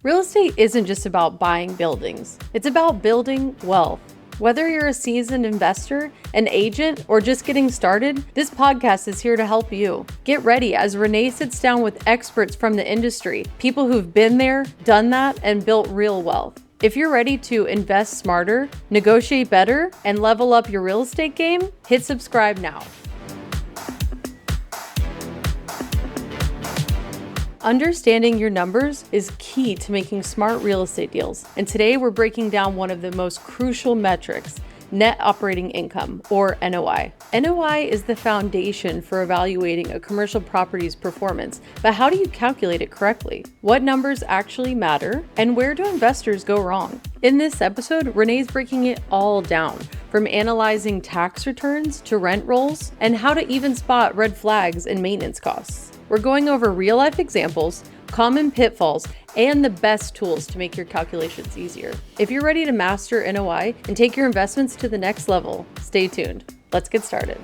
Real estate isn't just about buying buildings, it's about building wealth. Whether you're a seasoned investor, an agent, or just getting started, this podcast is here to help you. Get ready as Rene sits down with experts from the industry, people who've been there, done that, and built real wealth. If you're ready to invest smarter, negotiate better, and level up your real estate game, hit subscribe now. Understanding your numbers is key to making smart real estate deals. And today we're breaking down one of the most crucial metrics, net operating income, or NOI. NOI is the foundation for evaluating a commercial property's performance, but how do you calculate it correctly? What numbers actually matter? And where do investors go wrong? In this episode, Rene's breaking it all down, from analyzing tax returns to rent rolls, and how to even spot red flags and maintenance costs. We're going over real-life examples, common pitfalls, and the best tools to make your calculations easier. If you're ready to master NOI and take your investments to the next level, stay tuned. Let's get started.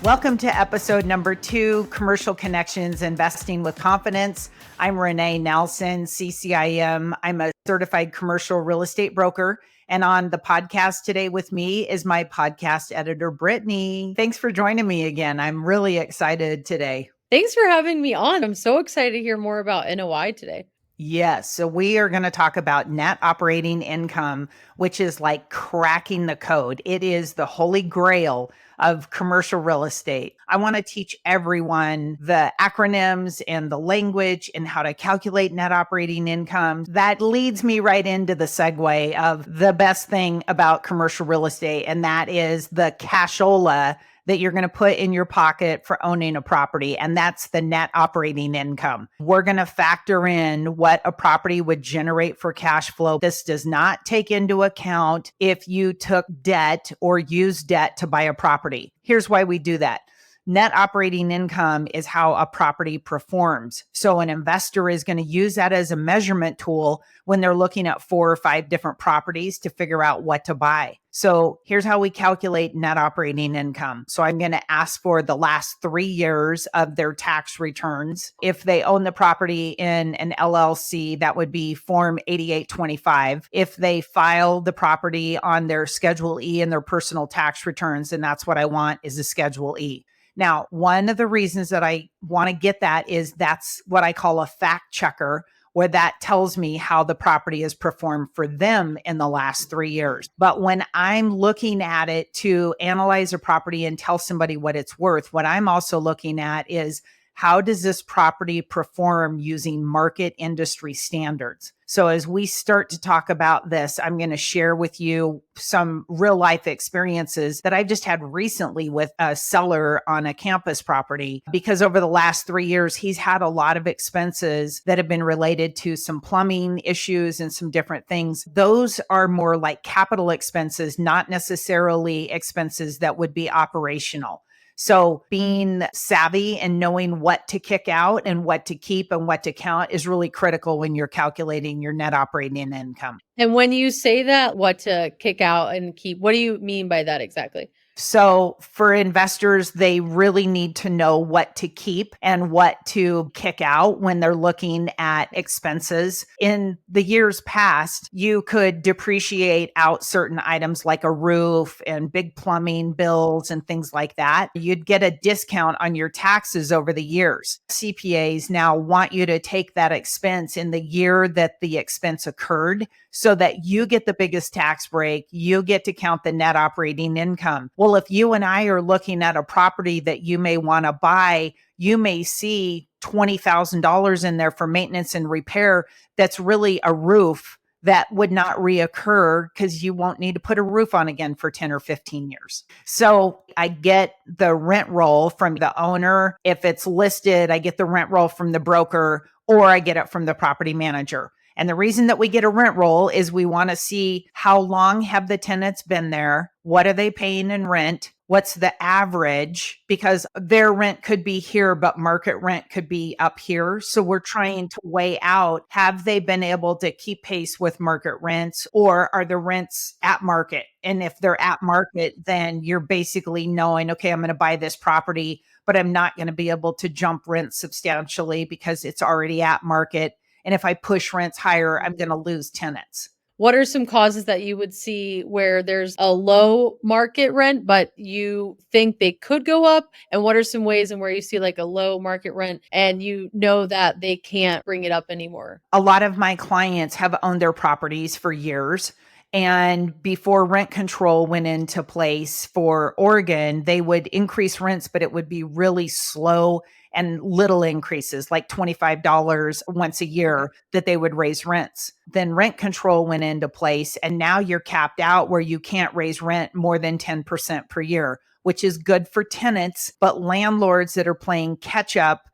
Welcome to episode number 2, Commercial Connections, Investing with Confidence. I'm Rene Nelson, CCIM. I'm a certified commercial real estate broker. And on the podcast today with me is my podcast editor, Brittany. Thanks for joining me again. I'm really excited today. Thanks for having me on. I'm so excited to hear more about NOI today. Yes. So we are going to talk about net operating income, which is like cracking the code. It is the holy grail of commercial real estate. I want to teach everyone the acronyms and the language and how to calculate net operating income. That leads me right into the segue of the best thing about commercial real estate, and that is the cashola that you're going to put in your pocket for owning a property. And that's the net operating income. We're going to factor in what a property would generate for cash flow. This does not take into account if you took debt or used debt to buy a property. Here's why we do that. Net operating income is how a property performs. So an investor is going to use that as a measurement tool when they're looking at 4 or 5 different properties to figure out what to buy. So here's how we calculate net operating income. So I'm going to ask for the last 3 years of their tax returns. If they own the property in an LLC, that would be Form 8825. If they file the property on their Schedule E in their personal tax returns, then that's what I want is a Schedule E. Now, one of the reasons that I want to get that is that's what I call a fact checker, where that tells me how the property has performed for them in the last 3 years. But when I'm looking at it to analyze a property and tell somebody what it's worth, what I'm also looking at is how does this property perform using market industry standards? So as we start to talk about this, I'm going to share with you some real life experiences that I've just had recently with a seller on a campus property, because over the last 3 years, he's had a lot of expenses that have been related to some plumbing issues and some different things. Those are more like capital expenses, not necessarily expenses that would be operational. So being savvy and knowing what to kick out and what to keep and what to count is really critical when you're calculating your net operating income. And when you say that, what to kick out and keep, what do you mean by that exactly? So for investors, they really need to know what to keep and what to kick out when they're looking at expenses. In the years past, you could depreciate out certain items like a roof and big plumbing bills and things like that. You'd get a discount on your taxes over the years. CPAs now want you to take that expense in the year that the expense occurred so that you get the biggest tax break. You get to count the net operating income. Well, if you and I are looking at a property that you may want to buy, you may see $20,000 in there for maintenance and repair. That's really a roof that would not reoccur because you won't need to put a roof on again for 10 or 15 years. So I get the rent roll from the owner. If it's listed, I get the rent roll from the broker, or I get it from the property manager. And the reason that we get a rent roll is we want to see how long have the tenants been there? What are they paying in rent? What's the average? Because their rent could be here, but market rent could be up here. So we're trying to weigh out, have they been able to keep pace with market rents, or are the rents at market? And if they're at market, then you're basically knowing, okay, I'm going to buy this property but I'm not going to be able to jump rents substantially because it's already at market. And if I push rents higher, I'm going to lose tenants. What are some causes that you would see where there's a low market rent, but you think they could go up? And what are some ways in where you see like a low market rent and you know that they can't bring it up anymore? A lot of my clients have owned their properties for years. And before rent control went into place for Oregon, they would increase rents, but it would be really slow and little increases, like $25 once a Okay. year that they would raise rents. Then rent control went into place, and now you're capped out where you can't raise rent more than 10% per year, which is good for tenants, but landlords that are playing catch up,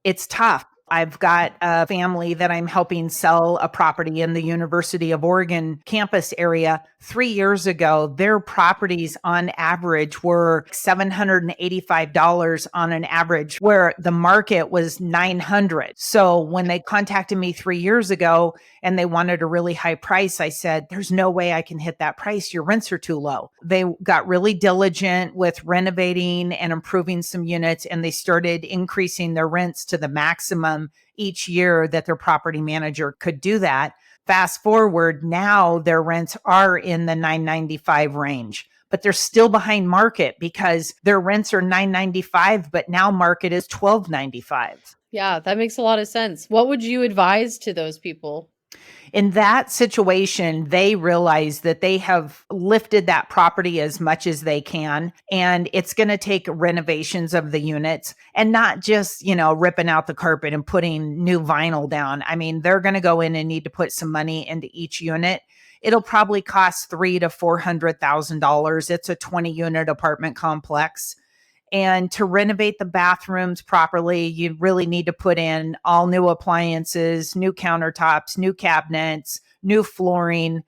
it's tough. I've got a family that I'm helping sell a property in the University of Oregon campus area. 3 years ago, their properties on average were $785 on an average, where the market was 900. So when they contacted me 3 years ago and they wanted a really high price, I said, there's no way I can hit that price. Your rents are too low. They got really diligent with renovating and improving some units, and they started increasing their rents to the maximum each year that their property manager could do that. Fast forward, now their rents are in the 995 range, but they're still behind market because their rents are 995, but now market is 1295. Yeah, that makes a lot of sense. What would you advise to those people? In that situation, they realize that they have lifted that property as much as they can. And it's going to take renovations of the units and not just, ripping out the carpet and putting new vinyl down. I mean, they're going to go in and need to put some money into each unit. It'll probably cost $300,000 to $400,000. It's a 20-unit apartment complex. And to renovate the bathrooms properly, you really need to put in all new appliances, new countertops, new cabinets, new flooring.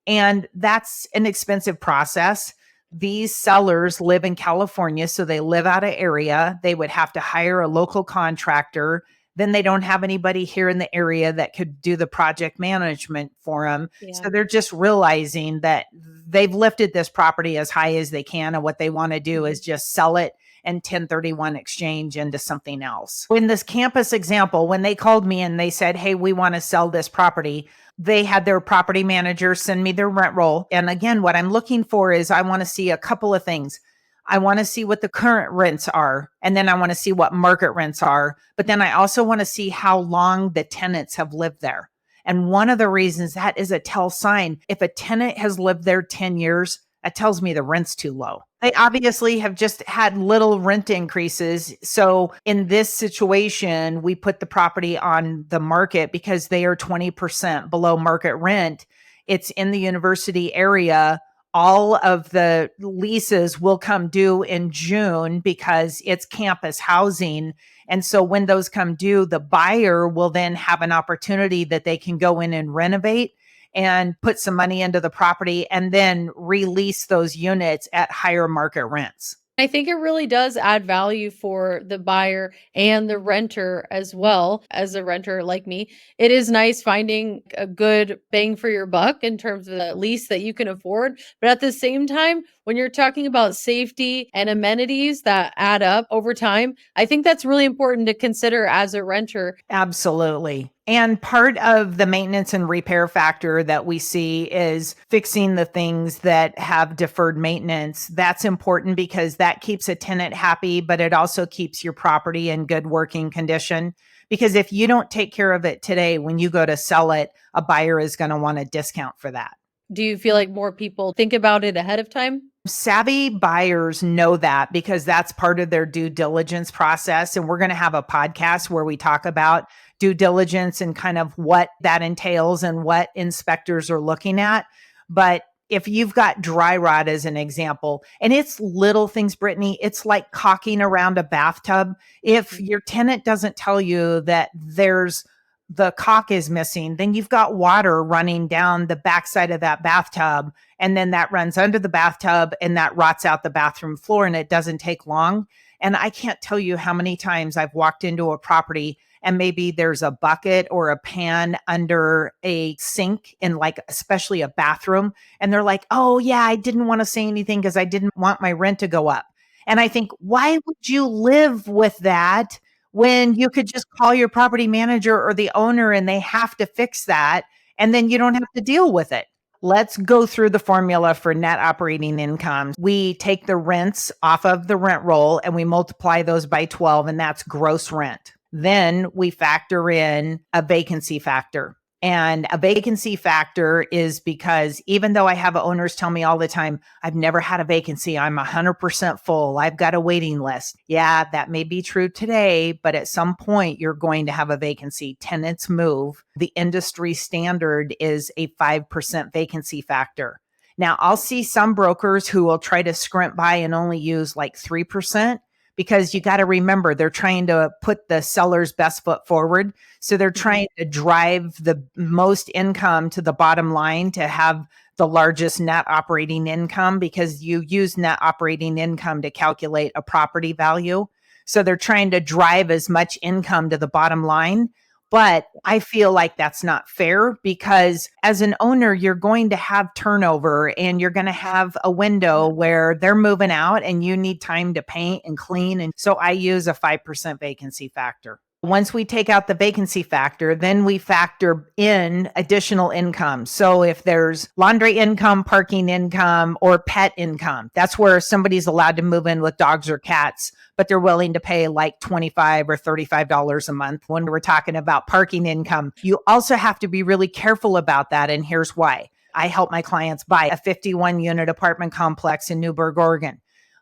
And that's an expensive process. These sellers live in California, so they live out of area. They would have to hire a local contractor. Then they don't have anybody here in the area that could do the project management for them. Yeah. So they're just realizing that they've lifted this property as high as they can. And what they want to do is just sell it and 1031 exchange into something else. In this campus example, when they called me and they said, hey, we want to sell this property, they had their property manager send me their rent roll. And again, what I'm looking for is I want to see a couple of things. I want to see what the current rents are, and then I want to see what market rents are. But then I also want to see how long the tenants have lived there. And one of the reasons that is a tell sign, if a tenant has lived there 10 years, that tells me the rent's too low. They obviously have just had little rent increases. So in this situation, we put the property on the market because they are 20% below market rent. It's in the university area. All of the leases will come due in June because it's campus housing. And so when those come due, the buyer will then have an opportunity that they can go in and renovate and put some money into the property and then release those units at higher market rents. I think it really does add value for the buyer and the renter as well. As a renter like me, it is nice finding a good bang for your buck in terms of the lease that you can afford. But at the same time, when you're talking about safety and amenities that add up over time, I think that's really important to consider as a renter. Absolutely. And part of the maintenance and repair factor that we see is fixing the things that have deferred maintenance. That's important because that keeps a tenant happy, but it also keeps your property in good working condition. Because if you don't take care of it today, when you go to sell it, a buyer is going to want a discount for that. Do you feel like more people think about it ahead of time? Savvy buyers know that because that's part of their due diligence process. And we're going to have a podcast where we talk about due diligence and kind of what that entails and what inspectors are looking at. But if you've got dry rot as an example, and it's little things, Brittany, it's like caulking around a bathtub. If your tenant doesn't tell you that the caulk is missing, then you've got water running down the backside of that bathtub. And then that runs under the bathtub and that rots out the bathroom floor, and it doesn't take long. And I can't tell you how many times I've walked into a property and maybe there's a bucket or a pan under a sink in, like, especially a bathroom. And they're like, oh yeah, I didn't want to say anything because I didn't want my rent to go up. And I think, why would you live with that when you could just call your property manager or the owner and they have to fix that and then you don't have to deal with it? Let's go through the formula for net operating income. We take the rents off of the rent roll and we multiply those by 12, and that's gross rent. Then we factor in a vacancy factor. And a vacancy factor is because even though I have owners tell me all the time, I've never had a vacancy, I'm 100% full, I've got a waiting list. Yeah, that may be true today, but at some point you're going to have a vacancy. Tenants move. The industry standard is a 5% vacancy factor. Now, I'll see some brokers who will try to scrimp by and only use like 3%. Because you got to remember, they're trying to put the seller's best foot forward. So they're trying to drive the most income to the bottom line to have the largest net operating income, because you use net operating income to calculate a property value. So they're trying to drive as much income to the bottom line. But I feel like that's not fair, because as an owner, you're going to have turnover and you're going to have a window where they're moving out and you need time to paint and clean. And so I use a 5% vacancy factor. Once we take out the vacancy factor, then we factor in additional income. So if there's laundry income, parking income, or pet income, that's where somebody's allowed to move in with dogs or cats, but they're willing to pay like $25 or $35 a month. When we're talking about parking income, you also have to be really careful about that. And here's why. I help my clients buy a 51 unit apartment complex in Newburgh, Oregon.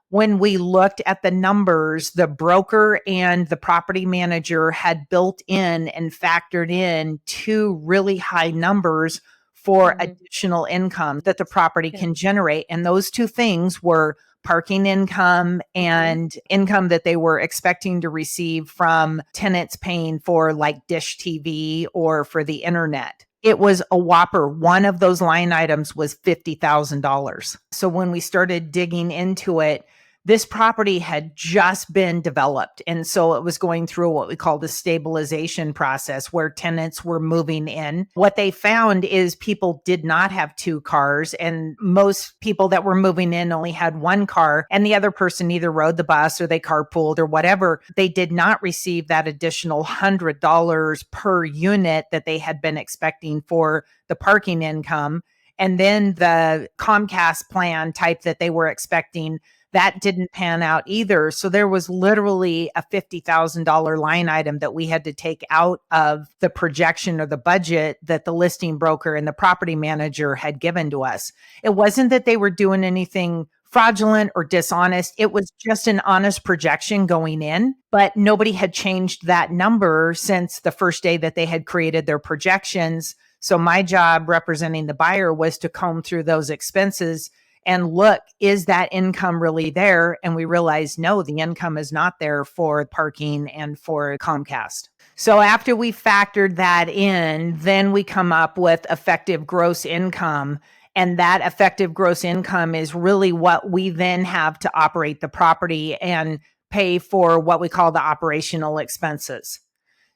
When we looked at the numbers, the broker and the property manager had built in and factored in two really high numbers for additional income that the property can generate. And those two things were parking income and income that they were expecting to receive from tenants paying for like dish TV or for the internet. It was a whopper. One of those line items was $50,000. So when we started digging into it, this property had just been developed. And so it was going through what we call the stabilization process, where tenants were moving in. What they found is people did not have two cars, and most people that were moving in only had one car, and the other person either rode the bus or they carpooled or whatever. They did not receive that additional $100 per unit that they had been expecting for the parking income. And then the Comcast plan type that they were expecting, that didn't pan out either. So there was literally a $50,000 line item that we had to take out of the projection or the budget that the listing broker and the property manager had given to us. It wasn't that they were doing anything fraudulent or dishonest. It was just an honest projection going in, but nobody had changed that number since the first day that they had created their projections. So my job representing the buyer was to comb through those expenses and look, is that income really there? And we realized, no, the income is not there for parking and for Comcast. So after we factored that in, then we come up with effective gross income. And that effective gross income is really what we then have to operate the property and pay for what we call the operational expenses.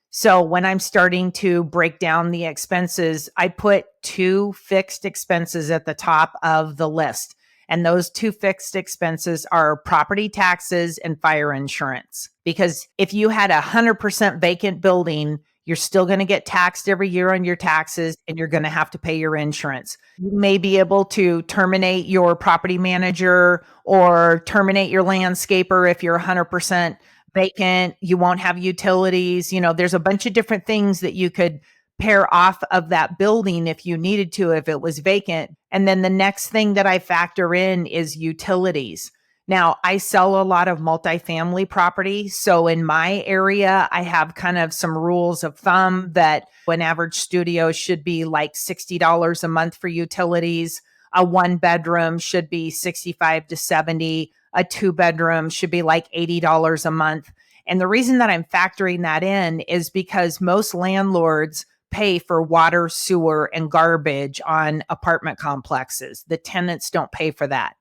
So when I'm starting to break down the expenses, I put two fixed expenses at the top of the list. And those two fixed expenses are property taxes and fire insurance. Because if you had a 100% vacant building, you're still going to get taxed every year on your taxes, and you're going to have to pay your insurance. You may be able to terminate your property manager or terminate your landscaper if you're 100% vacant. You won't have utilities. You know, there's a bunch of different things that you could pair off of that building if you needed to, if it was vacant. And then the next thing that I factor in is utilities. Now, I sell a lot of multifamily property. So in my area, I have kind of some rules of thumb that an average studio should be like $60 a month for utilities. A one bedroom should be 65 to 70. A two bedroom should be like $80 a month. And the reason that I'm factoring that in is because most landlords pay for water, sewer, and garbage on apartment complexes. The tenants don't pay for that.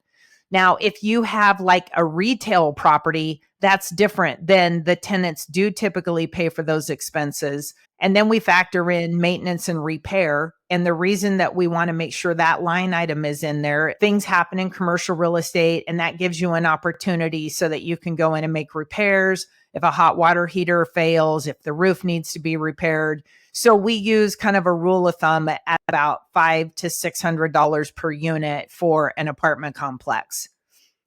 Now, if you have like a retail property, that's different. Then the tenants do typically pay for those expenses. And then we factor in maintenance and repair. And the reason that we want to make sure that line item is in there, things happen in commercial real estate, and that gives you an opportunity so that you can go in and make repairs. If a hot water heater fails, if the roof needs to be repaired. So we use kind of a rule of thumb at about $500 to $600 per unit for an apartment complex.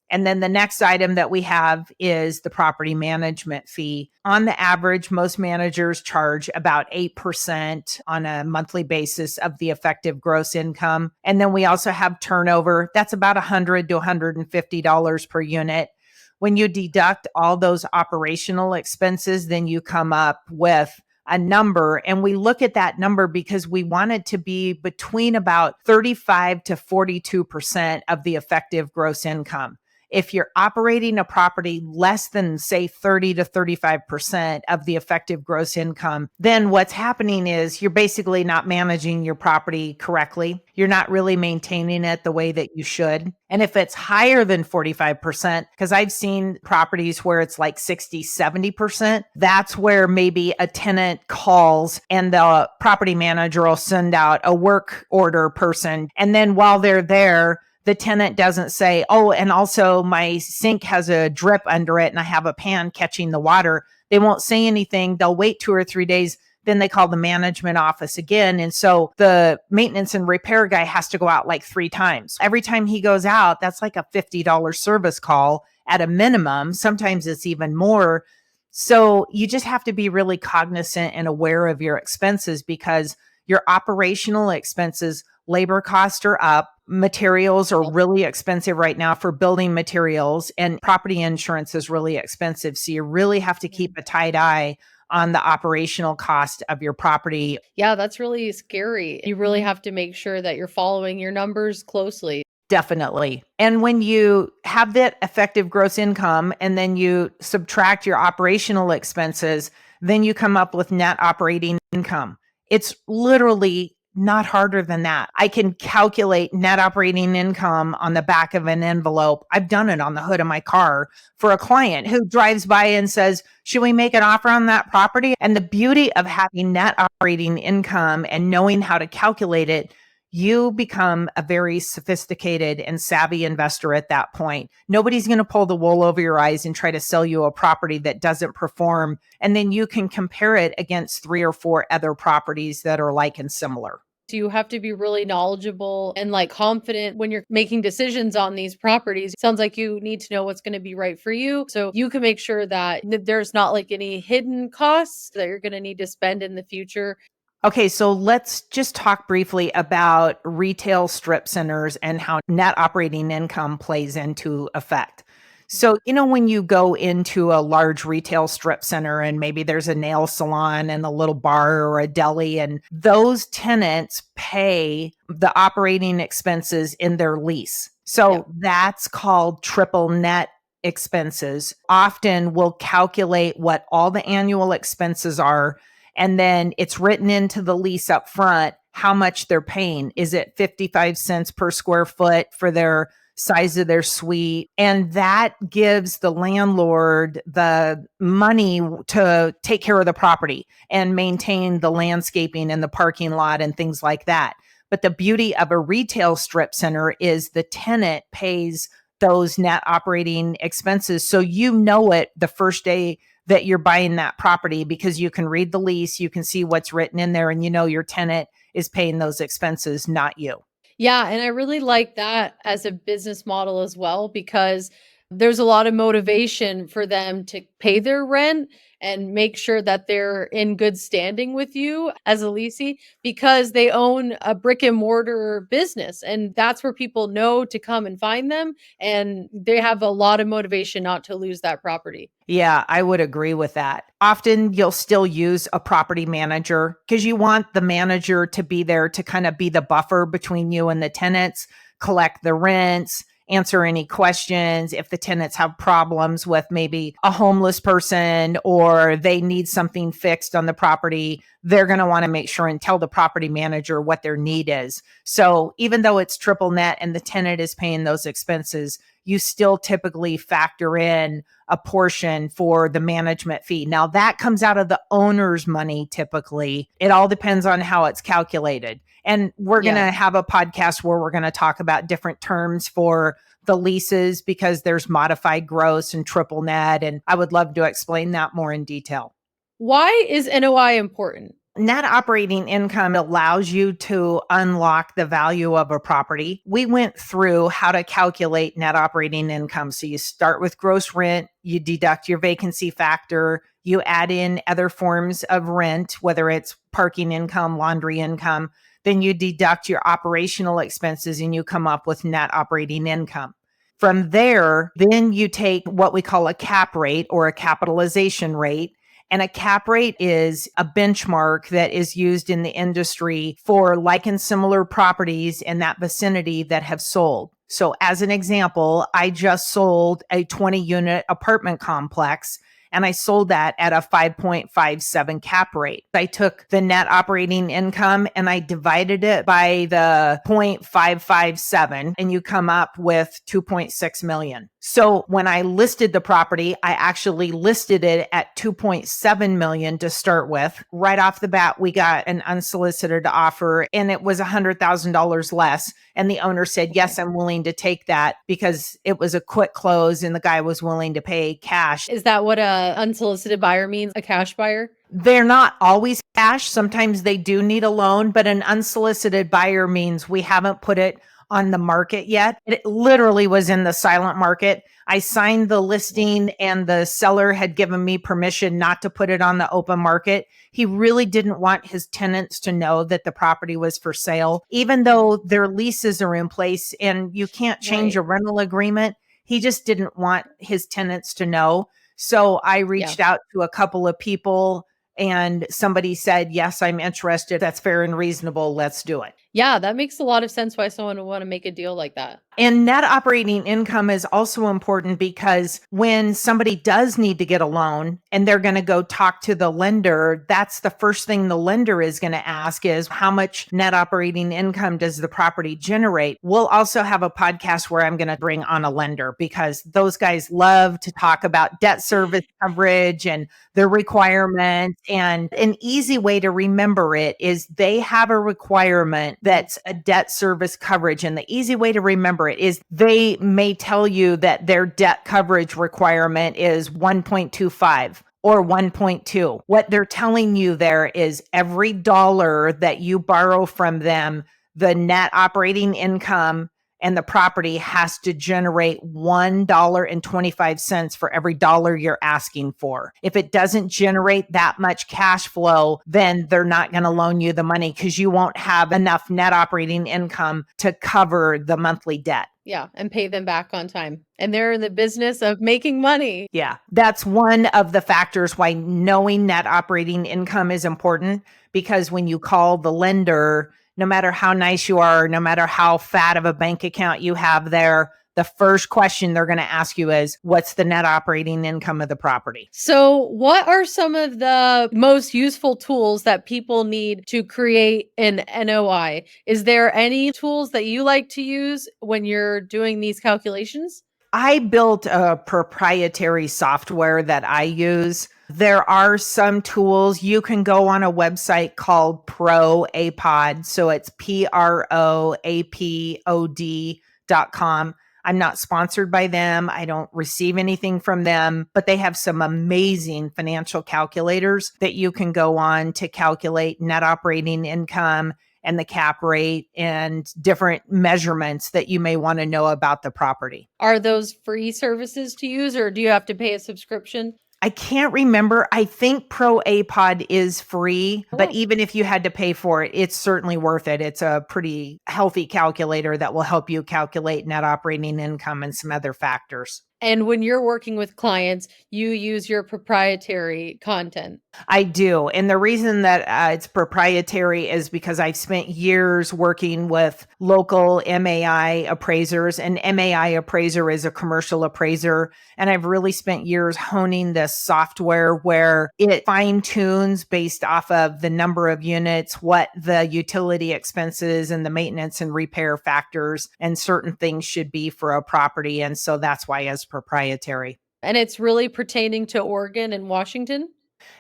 And then the next item that we have is the property management fee. On the average, most managers charge about 8% on a monthly basis of the effective gross income. And then we also have turnover. That's about $100 to $150 per unit. When you deduct all those operational expenses, then you come up with a number. And we look at that number because we want it to be between about 35 to 42% of the effective gross income. If you're operating a property less than, say, 30 to 35% of the effective gross income, then what's happening is you're basically not managing your property correctly. You're not really maintaining it the way that you should. And if it's higher than 45%, because I've seen properties where it's like 60, 70%, that's where maybe a tenant calls and the property manager will send out a work order person. And then while they're there, the tenant doesn't say, oh, and also my sink has a drip under it and I have a pan catching the water. They won't say anything. They'll wait 2 or 3 days. Then they call the management office again. And so the maintenance and repair guy has to go out like 3 times. Every time he goes out, that's like a $50 service call at a minimum. Sometimes it's even more. So you just have to be really cognizant and aware of your expenses because your operational expenses, labor costs are up. Materials are really expensive right now for building materials, and property insurance is really expensive. So you really have to keep a tight eye on the operational cost of your property. Yeah, that's really scary. You really have to make sure that you're following your numbers closely. Definitely. And when you have that effective gross income and then you subtract your operational expenses, then you come up with net operating income. It's literally not harder than that. I can calculate net operating income on the back of an envelope. I've done it on the hood of my car for a client who drives by and says, should we make an offer on that property? And the beauty of having net operating income and knowing how to calculate it, you become a very sophisticated and savvy investor at that point. Nobody's going to pull the wool over your eyes and try to sell you a property that doesn't perform. And then you can compare it against 3 or 4 other properties that are like and similar. So you have to be really knowledgeable and like confident when you're making decisions on these properties. Sounds like you need to know what's going to be right for you. So you can make sure that there's not like any hidden costs that you're going to need to spend in the future. Okay, so let's just talk briefly about retail strip centers and how net operating income plays into effect. So, when you go into a large retail strip center and maybe there's a nail salon and a little bar or a deli, and those tenants pay the operating expenses in their lease. So that's called triple net expenses. Often we'll calculate what all the annual expenses are, and then it's written into the lease up front how much they're paying. Is it 55 cents per square foot for their size of their suite? And that gives the landlord the money to take care of the property and maintain the landscaping and the parking lot and things like that. But the beauty of a retail strip center is the tenant pays those net operating expenses. So you know it the first day that you're buying that property because you can read the lease, you can see what's written in there, and your tenant is paying those expenses, not you. Yeah, and I really like that as a business model as well because there's a lot of motivation for them to pay their rent and make sure that they're in good standing with you as a leasing because they own a brick and mortar business and that's where people know to come and find them and they have a lot of motivation not to lose that property. Yeah, I would agree with that. Often you'll still use a property manager because you want the manager to be there to kind of be the buffer between you and the tenants, collect the rents, answer any questions. If the tenants have problems with maybe a homeless person or they need something fixed on the property, they're going to want to make sure and tell the property manager what their need is. So even though it's triple net and the tenant is paying those expenses, you still typically factor in a portion for the management fee. Now, that comes out of the owner's money typically. It all depends on how it's calculated. And we're going Yeah. to have a podcast where we're going to talk about different terms for the leases because there's modified gross and triple net. And I would love to explain that more in detail. Why is NOI important? Net operating income allows you to unlock the value of a property. We went through how to calculate net operating income. So you start with gross rent, you deduct your vacancy factor, you add in other forms of rent, whether it's parking income, laundry income, then you deduct your operational expenses and you come up with net operating income. From there, then you take what we call a cap rate or a capitalization rate. And a cap rate is a benchmark that is used in the industry for like and similar properties in that vicinity that have sold. So as an example, I just sold a 20 unit apartment complex and I sold that at a 5.57 cap rate. I took the net operating income and I divided it by the 0.557 and you come up with 2.6 million. So when I listed the property, I actually listed it at 2.7 million to start with. Right off the bat, we got an unsolicited offer and it was $100,000 less. And the owner said, yes, I'm willing to take that because it was a quick close and the guy was willing to pay cash. Is that what a unsolicited buyer means? A cash buyer? They're not always cash. Sometimes they do need a loan, but an unsolicited buyer means we haven't put it on the market yet. It literally was in the silent market. I signed the listing and the seller had given me permission not to put it on the open market. He really didn't want his tenants to know that the property was for sale, even though their leases are in place and you can't change a rental agreement. He just didn't want his tenants to know. So I reached out to a couple of people and somebody said, yes, I'm interested. That's fair and reasonable. Let's do it. Yeah, that makes a lot of sense why someone would want to make a deal like that. And net operating income is also important because when somebody does need to get a loan and they're going to go talk to the lender, that's the first thing the lender is going to ask is how much net operating income does the property generate? We'll also have a podcast where I'm going to bring on a lender because those guys love to talk about debt service coverage and their requirements. And an easy way to remember it is they have a requirement that's a debt service coverage. And the easy way to remember it is they may tell you that their debt coverage requirement is 1.25 or 1.2. What they're telling you there is every dollar that you borrow from them, the net operating income and the property has to generate $1.25 for every dollar you're asking for. If it doesn't generate that much cash flow, then they're not going to loan you the money because you won't have enough net operating income to cover the monthly debt. Yeah, and pay them back on time. And they're in the business of making money. Yeah, that's one of the factors why knowing net operating income is important, because when you call the lender, no matter how nice you are, no matter how fat of a bank account you have there, the first question they're going to ask you is, what's the net operating income of the property? So what are some of the most useful tools that people need to create an NOI? Is there any tools that you like to use when you're doing these calculations? I built a proprietary software that I use. There are some tools. You can go on a website called ProApod. So it's PROAPOD.com. I'm not sponsored by them. I don't receive anything from them, but they have some amazing financial calculators that you can go on to calculate net operating income and the cap rate and different measurements that you may want to know about the property. Are those free services to use or do you have to pay a subscription? I can't remember. I think ProApod is free, but even if you had to pay for it, it's certainly worth it. It's a pretty healthy calculator that will help you calculate net operating income and some other factors. And when you're working with clients, you use your proprietary content. I do. And the reason that it's proprietary is because I've spent years working with local MAI appraisers. And MAI appraiser is a commercial appraiser. And I've really spent years honing this software where it fine tunes based off of the number of units, what the utility expenses and the maintenance and repair factors and certain things should be for a property. And so that's why it's proprietary. And it's really pertaining to Oregon and Washington?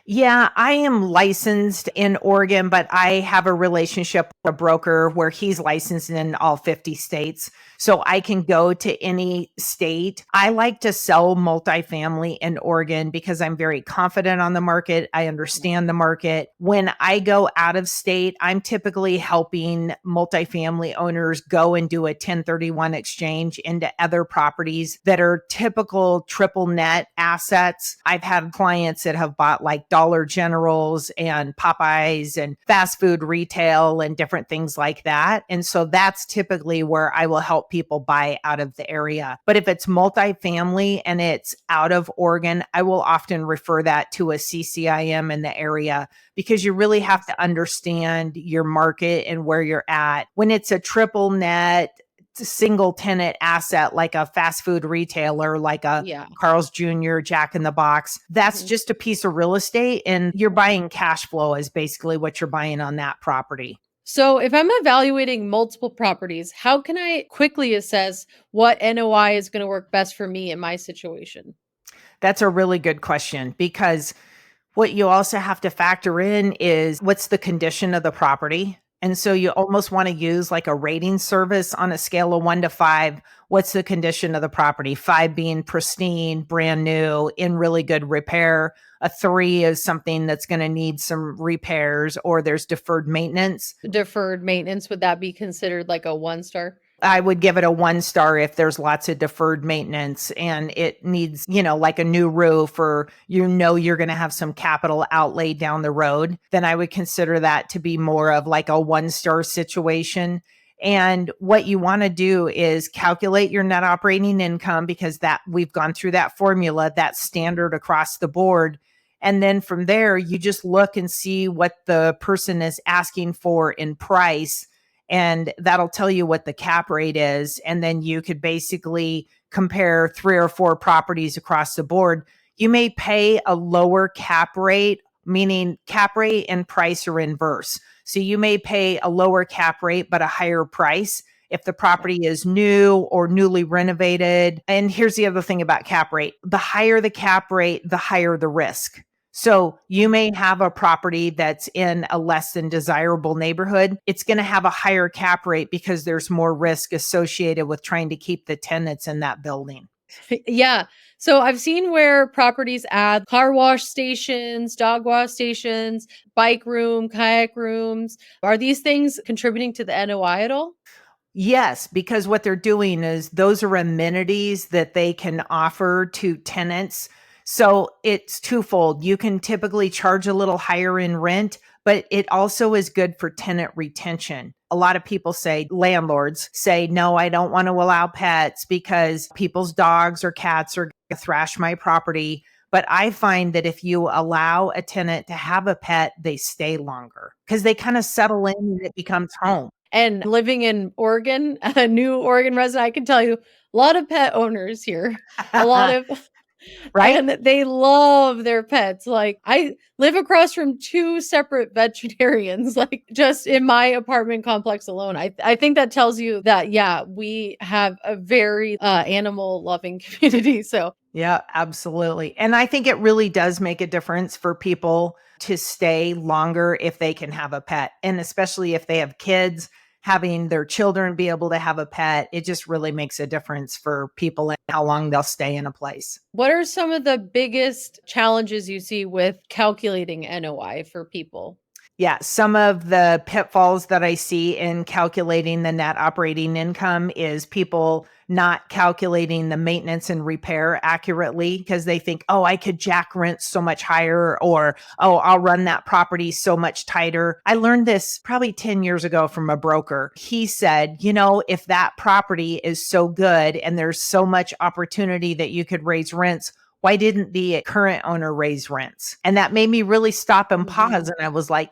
Yeah, I am licensed in Oregon, but I have a relationship with a broker where he's licensed in all 50 states. So I can go to any state. I like to sell multifamily in Oregon because I'm very confident on the market. I understand the market. When I go out of state, I'm typically helping multifamily owners go and do a 1031 exchange into other properties that are typical triple net assets. I've had clients that have bought like Dollar Generals and Popeyes and fast food retail and different things like that. And so that's typically where I will help people buy out of the area. But if it's multifamily and it's out of Oregon, I will often refer that to a CCIM in the area because you really have to understand your market and where you're at. When it's a triple net, single tenant asset like a fast food retailer, like a Yeah. Carl's Jr., Jack in the Box, that's just a piece of real estate. And you're buying cash flow, is basically what you're buying on that property. So, if I'm evaluating multiple properties, how can I quickly assess what NOI is going to work best for me in my situation? That's a really good question because what you also have to factor in is what's the condition of the property. And so you almost want to use like a rating service on a scale of 1 to 5. What's the condition of the property? 5 being pristine, brand new, in really good repair. A 3 is something that's going to need some repairs or there's deferred maintenance. Deferred maintenance, would that be considered like a 1 star? I would give it a 1 star if there's lots of deferred maintenance and it needs, like a new roof or you're going to have some capital outlay down the road. Then I would consider that to be more of like a 1 star situation. And what you want to do is calculate your net operating income because that we've gone through that formula, that's standard across the board. And then from there, you just look and see what the person is asking for in price and that'll tell you what the cap rate is. And then you could basically compare 3 or 4 properties across the board. You may pay a lower cap rate, meaning cap rate and price are inverse. So you may pay a lower cap rate, but a higher price if the property is new or newly renovated. And here's the other thing about cap rate. The higher the cap rate, the higher the risk. So you may have a property that's in a less than desirable neighborhood. It's going to have a higher cap rate because there's more risk associated with trying to keep the tenants in that building. Yeah. So I've seen where properties add car wash stations, dog wash stations, bike room, kayak rooms. Are these things contributing to the NOI at all? Yes, because what they're doing is those are amenities that they can offer to tenants. So it's twofold. You can typically charge a little higher in rent, but it also is good for tenant retention. A lot of people say, landlords say, no, I don't want to allow pets because people's dogs or cats are going to thrash my property. But I find that if you allow a tenant to have a pet, they stay longer because they kind of settle in and it becomes home. And living in Oregon, a new Oregon resident, I can tell you a lot of pet owners here. A lot of Right? and they love their pets. Like I live across from 2 separate veterinarians, like just in my apartment complex alone. I think that tells you that yeah, we have a very animal loving community. So Yeah, absolutely. And I think it really does make a difference for people to stay longer if they can have a pet. And especially if they have kids, having their children be able to have a pet, it just really makes a difference for people and how long they'll stay in a place. what are some of the biggest challenges you see with calculating NOI for people? Yeah, some of the pitfalls that I see in calculating the net operating income is people not calculating the maintenance and repair accurately because they think, oh, I could jack rent so much higher, or, oh, I'll run that property so much tighter. I learned this probably 10 years ago from a broker. He said, if that property is so good and there's so much opportunity that you could raise rents, why didn't the current owner raise rents? And that made me really stop and Mhm. pause. And I was like,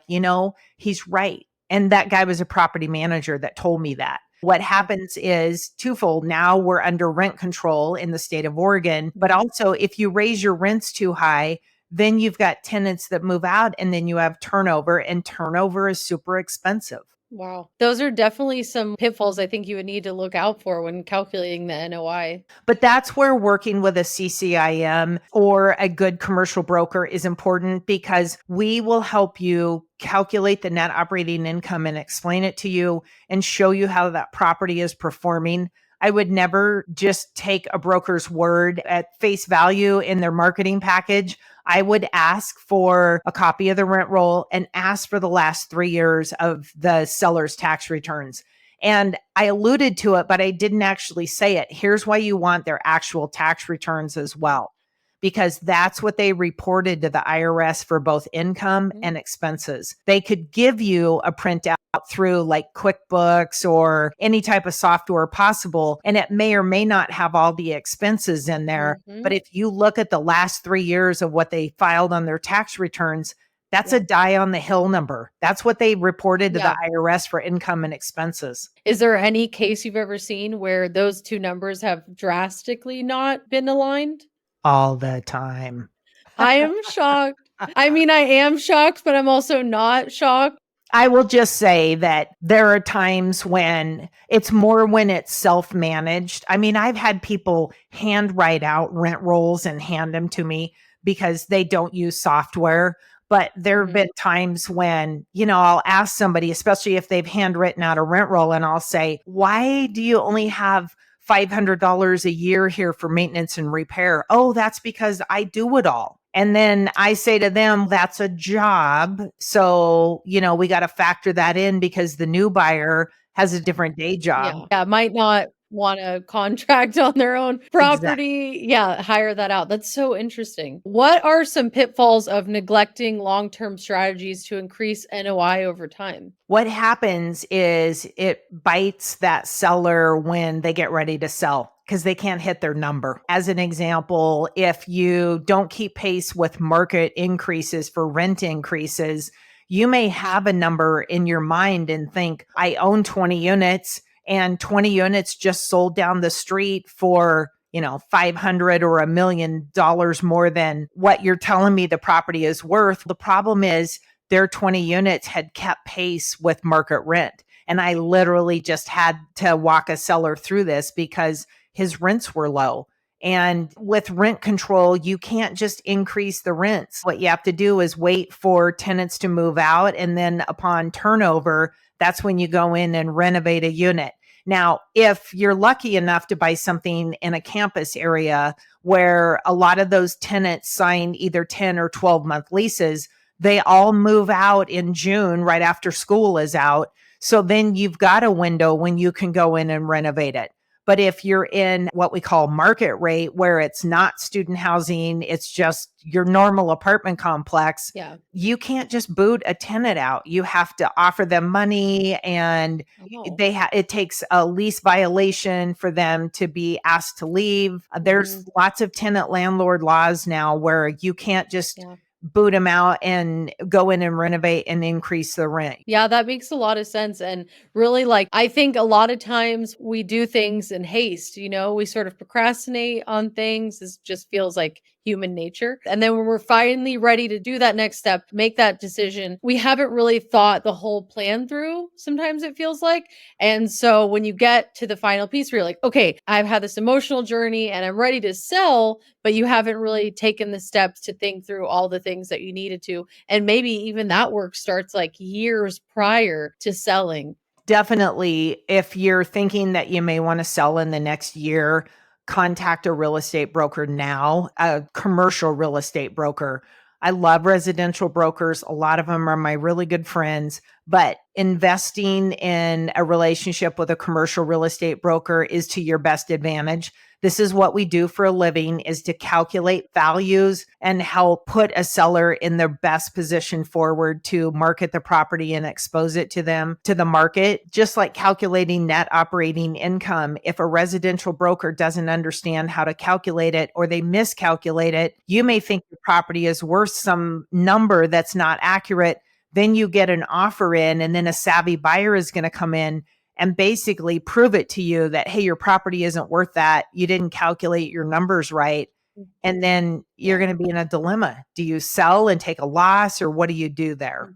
he's right. And that guy was a property manager that told me that. What Yeah. happens is twofold. Now we're under rent control in the state of Oregon, but Mhm. also if you raise your rents too high, then you've got tenants that move out and then you have turnover, and turnover is super expensive. Wow. Those are definitely some pitfalls I think you would need to look out for when calculating the NOI. But that's where working with a CCIM or a good commercial broker is important, because we will help you calculate the net operating income and explain it to you and show you how that property is performing. I would never just take a broker's word at face value in their marketing package. I would ask for a copy of the rent roll and ask for the last 3 years of the seller's tax returns. And I alluded to it, but I didn't actually say it. Here's why you want their actual tax returns as well, because that's what they reported to the IRS for both income Mhm. and expenses. They could give you a printout through like QuickBooks or any type of software possible, and it may or may not have all the expenses in there. But Mhm. if you look at the last 3 years of what they filed on their tax returns, that's a Yeah. die on the hill number. That's what they reported to the Yeah. IRS for income and expenses. Is there any case you've ever seen where those 2 numbers have drastically not been aligned? All the time. I am shocked. I mean, I am shocked, but I'm also not shocked. I will just say that there are times when it's more when it's self managed. I mean, I've had people hand write out rent rolls and hand them to me because they don't use software. But there have Mhm. been times when, I'll ask somebody, especially if they've handwritten out a rent roll, and I'll say, why do you only have $500 a year here for maintenance and repair? Oh, that's because I do it all. And then I say to them, that's a job. So, we got to factor that in because the new buyer has a different day job. Yeah. Yeah, might not wanna contract on their own Exactly. property. Yeah, hire that out. That's so interesting. What are some pitfalls of neglecting long-term strategies to increase NOI over time? What happens is it bites that seller when they get ready to sell because they can't hit their number. As an example, if you don't keep pace with market increases for rent increases, you may have a number in your mind and think, I own 20 units and 20 units just sold down the street for 500 or $1 million more than what you're telling me the property is worth. The problem is their 20 units had kept pace with market rent. And I literally just had to walk a seller through this because his rents were low. And with rent control, you can't just increase the rents. What you have to do is wait for tenants to move out. And then upon turnover, that's when you go in and renovate a unit. Now, if you're lucky enough to buy something in a campus area where a lot of those tenants sign either 10 or 12-month leases, they all move out in June right after school is out. So then you've got a window when you can go in and renovate it. But if you're in what we call market rate, where it's not student housing, it's just your normal apartment complex, Yeah. you can't just boot a tenant out. You have to offer them money, and Oh. it takes a lease violation for them to be asked to leave. There's Mhm. lots of tenant landlord laws now where you can't just Yeah. boot them out and go in and renovate and increase the rent. Yeah, that makes a lot of sense. And really, like, I think a lot of times we do things in haste, we sort of procrastinate on things. This just feels like human nature. And then when we're finally ready to do that next step, make that decision, we haven't really thought the whole plan through. Sometimes it feels like. And so when you get to the final piece where you're like, okay, I've had this emotional journey and I'm ready to sell, but you haven't really taken the steps to think through all the things that you needed to, and maybe even that work starts like years prior to selling. Definitely, if you're thinking that you may want to sell in the next year, contact a real estate broker now, a commercial real estate broker. I love residential brokers. A lot of them are my really good friends, but investing in a relationship with a commercial real estate broker is to your best advantage. This is what we do for a living, is to calculate values and help put a seller in their best position forward to market the property and expose it to them, to the market. Just like calculating net operating income, if a residential broker doesn't understand how to calculate it or they miscalculate it, you may think the property is worth some number that's not accurate. Then you get an offer in, and then a savvy buyer is going to come in and basically prove it to you that, hey, your property isn't worth that. You didn't calculate your numbers right. And then you're Yeah. going to be in a dilemma. Do you sell and take a loss, or what do you do there?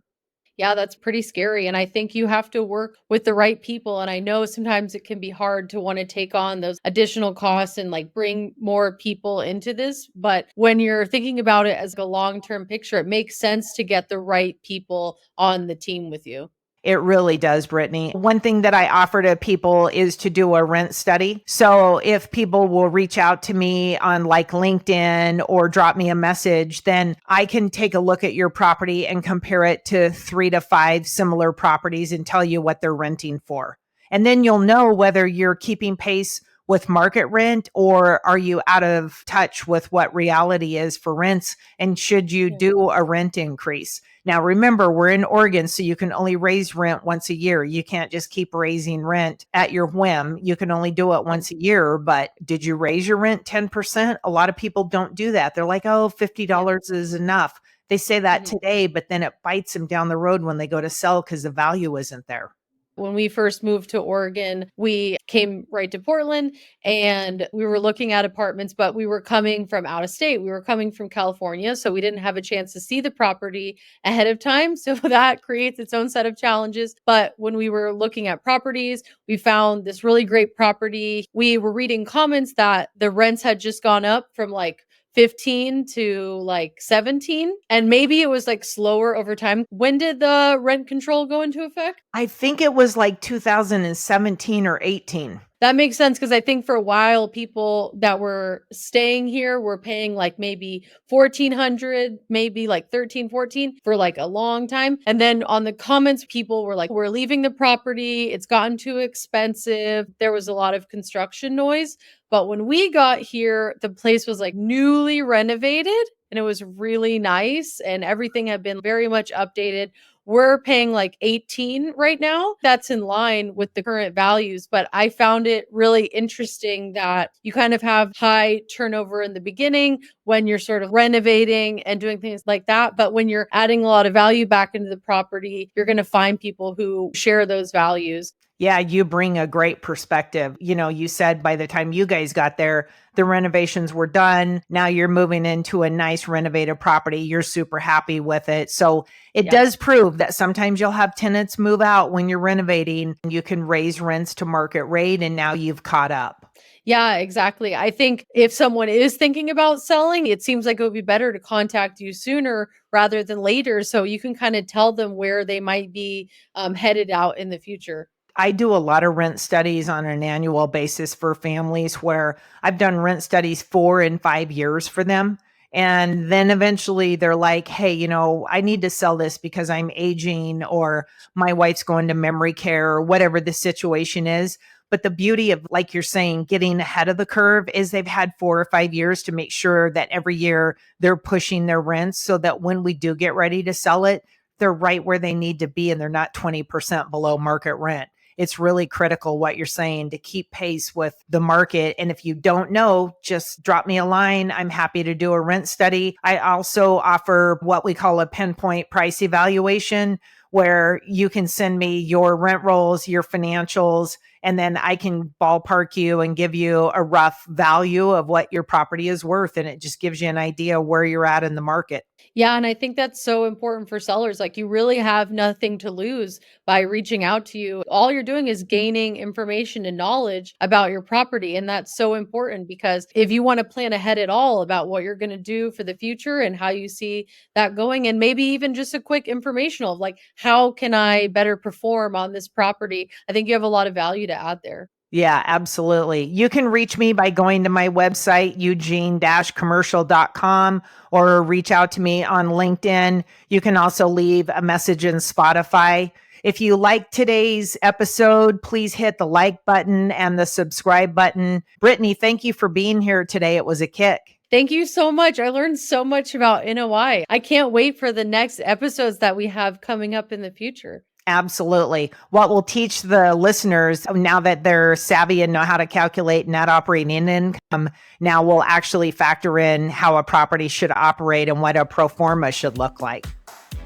Yeah, that's pretty scary. And I think you have to work with the right people. And I know sometimes it can be hard to want to take on those additional costs and like bring more people into this. But when you're thinking about it as a long term picture, it makes sense to get the right people on the team with you. It really does, Brittany. One thing that I offer to people is to do a rent study. So if people will reach out to me on like LinkedIn or drop me a message, then I can take a look at your property and compare it to 3 to 5 similar properties and tell you what they're renting for. And then you'll know whether you're keeping pace with market rent, or are you out of touch with what reality is for rents, and should you Yeah. do a rent increase. Now, remember, we're in Oregon, so you can only raise rent once a year. You can't just keep raising rent at your whim. You can only do it Yeah. once a year. But did you raise your rent 10%? A lot of people don't do that. They're like, oh, Yeah. $50 is enough. They say that Mhm. today, but then it bites them down the road when they go to sell because the value isn't there. When we first moved to Oregon, we came right to Portland and we were looking at apartments, but we were coming from out of state. We were coming from California, so we didn't have a chance to see the property ahead of time. So that creates its own set of challenges. But when we were looking at properties, we found this really great property. We were reading comments that the rents had just gone up from like 15 to like 17, and maybe it was like slower over time. When did the rent control go into effect? I think it was like 2017 or 18. That makes sense because I think for a while, people that were staying here were paying like maybe 1,400, maybe like 13, 14 for like a long time. And then on the comments, people were like, we're leaving the property. It's gotten too expensive. There was a lot of construction noise. But when we got here, the place was like newly renovated and it was really nice. And everything had been very much updated. We're paying like 18 right now. That's in line with the current values, but I found it really interesting that you kind of have high turnover in the beginning when you're sort of renovating and doing things like that, but when you're adding a lot of value back into the property, you're going to find people who share those values. Yeah, you bring a great perspective. You said by the time you guys got there, the renovations were done. Now you're moving into a nice renovated property. You're super happy with it. So it Yep. does prove that sometimes you'll have tenants move out when you're renovating. You can raise rents to market rate, and now you've caught up. Yeah, exactly. I think if someone is thinking about selling, it seems like it would be better to contact you sooner rather than later so you can kind of tell them where they might be headed out in the future. I do a lot of rent studies on an annual basis for families where I've done rent studies 4 and 5 years for them. And then eventually they're like, hey, I need to sell this because I'm aging, or my wife's going to memory care, or whatever the situation is. But the beauty of, like you're saying, getting ahead of the curve is they've had 4 or 5 years to make sure that every year they're pushing their rents so that when we do get ready to sell it, they're right where they need to be and they're not 20% below market rent. It's really critical what you're saying to keep pace with the market. And if you don't know, just drop me a line. I'm happy to do a rent study. I also offer what we call a pinpoint price evaluation, where you can send me your rent rolls, your financials, and then I can ballpark you and give you a rough value of what your property is worth. And it just gives you an idea where you're at in the market. Yeah, and I think that's so important for sellers. Like you really have nothing to lose by reaching out to you. All you're doing is gaining information and knowledge about your property. And that's so important because if you want to plan ahead at all about what you're going to do for the future and how you see that going, and maybe even just a quick informational of like, how can I better perform on this property? I think you have a lot of value to add there. Yeah, absolutely. You can reach me by going to my website, eugene-commercial.com, or reach out to me on LinkedIn. You can also leave a message in Spotify. If you like today's episode, please hit the like button and the subscribe button. Brittany, thank you for being here today. It was a kick. Thank you so much. I learned so much about NOI. I can't wait for the next episodes that we have coming up in the future. Absolutely. What we'll teach the listeners now that they're savvy and know how to calculate net operating income, now we'll actually factor in how a property should operate and what a pro forma should look like.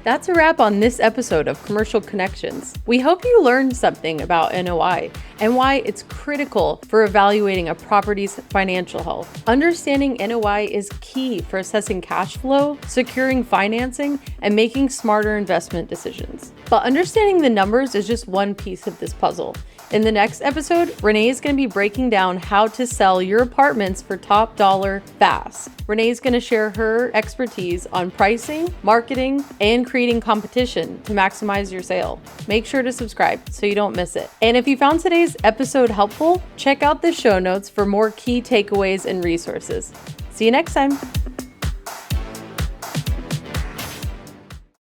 That's a wrap on this episode of Commercial Connections. We hope you learned something about NOI and why it's critical for evaluating a property's financial health. Understanding NOI is key for assessing cash flow, securing financing, and making smarter investment decisions. But understanding the numbers is just one piece of this puzzle. In the next episode, Rene is going to be breaking down how to sell your apartments for top dollar fast. Rene is going to share her expertise on pricing, marketing, and creating competition to maximize your sale. Make sure to subscribe so you don't miss it. And if you found today's episode helpful, check out the show notes for more key takeaways and resources. See you next time.